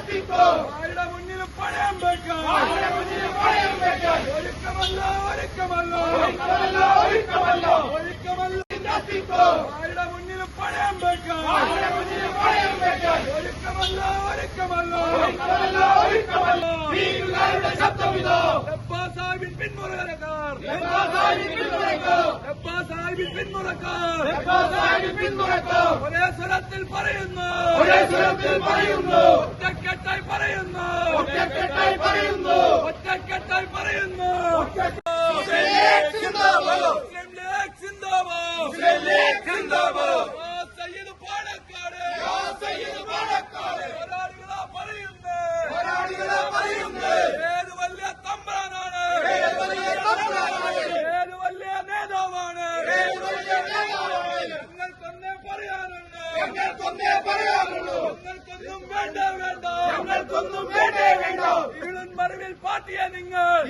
ആരുടെ മുന്നിലും പണയം വെക്കാൻ ഒരുക്കമല്ല ആരുടെ മുന്നിലും പണയം വെക്കാൻ ഒരുക്കമല്ല ശബ്ദമിതോ സാഹിബിൻ പിന്മുറക്കാർ ഒരേ സ്വരത്തിൽ പറയുന്നു ഒറ്റക്കെട്ടായി പറയുന്നു സയ്യിദ് പാണക്കാട് പോരാളികളാ പറയുന്നു ഏത് വലിയ തമ്പ്രാനാണ് ഏത് വലിയ നേതാവാണ് ഞങ്ങൾക്കൊന്നേ പറയാനുള്ളൂ ഞങ്ങൾക്കൊന്നും വേണ്ട വീഴും മറിവിൽ പാർട്ടിയെ നിങ്ങൾ